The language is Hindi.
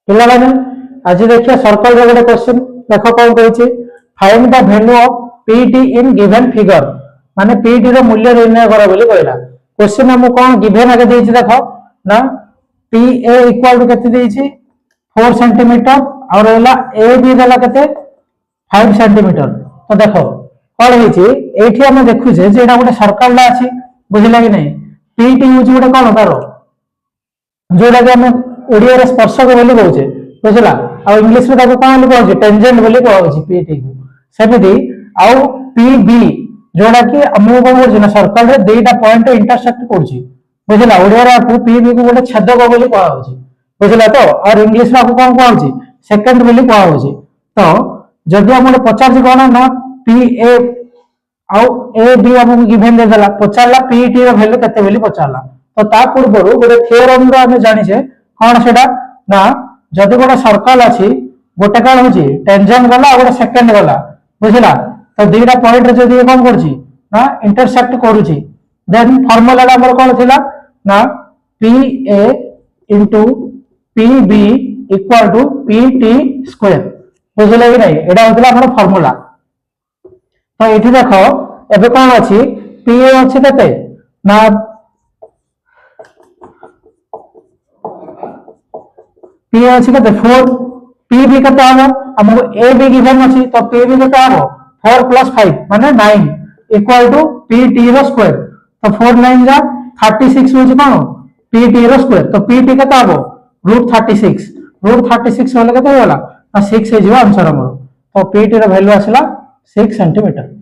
पिलाने आज देखिए सर्कल रे गोटे क्वेश्चन देखो कौन कहिछि find the value of PT in given figure माने पीटी रो मूल्य निर्णय करो बोली कहला क्वेश्चन हमु कौन गिवन आगे देछि देखो ना पी ए इक्वल टू केते देछि 4 सेंटीमीटर और एला ए बी देला केते 5 सेंटीमीटर तो देखो कौन होइछि एठी हम देखु जे एटा गोटे सर्कल ला अछि बुझिला कि नै पीटी होछि गोटे कोन तारो जोडा के हम ओडिया रे स्पर्शक बोली कहउछे बुझला आ इंग्लिश में ताको कोन बोली कहउछे टेंजेंट बोली कहउछे पीटी को सेमिति आ पीबी जोडा कि हमु कोन बोलछे ना सर्कल रे दुईटा पॉइंट इंटरसेक्ट करछि बुझला ओडिया रे आपको पीबी को गोटे छेदक बोली कहउछे बुझला तो और इंग्लिश में आपको कोन कहउछे सेकंड बोली कहउछे तो जदि हम पचार कोन ना पी ए आ ए बी हमको गिवन दे देला पचारला पीटी रो वैल्यू केते बोली पचारला तो ता पूर्व गोटे थ्योरम रो हम जानि छे कोन सेटा ना जदि गोटे सर्कल अछि गोटे कोन होछि टेंजेंट गला और गोटे सेकंड गला बुझला तो दुईटा पॉइंट रे जदि कोन करछि ना इंटरसेक्ट करूछि देन फार्मूला हमर कोन थिला ना P A into P B equal to PT square बुझले कि नै एडा होतला हमर फार्मूला तो एठी देखो एबे कोन अछि पी ए अछि केते ना पी अछि केते 4 पी बी केते हबो हमको ए बी गिवन अछि तो पी बी केते हबो 4 + 5 माने 9 इक्वल टू पी टी रो स्क्वायर तो 4 9 जा 36 होछि कोन पी टी रो स्क्वायर तो पी टी केते हबो √36 होले केते होला 6 हे जिवा आंसर हमर तो पी टी रो वैल्यू आसला 6 सेंटीमीटर।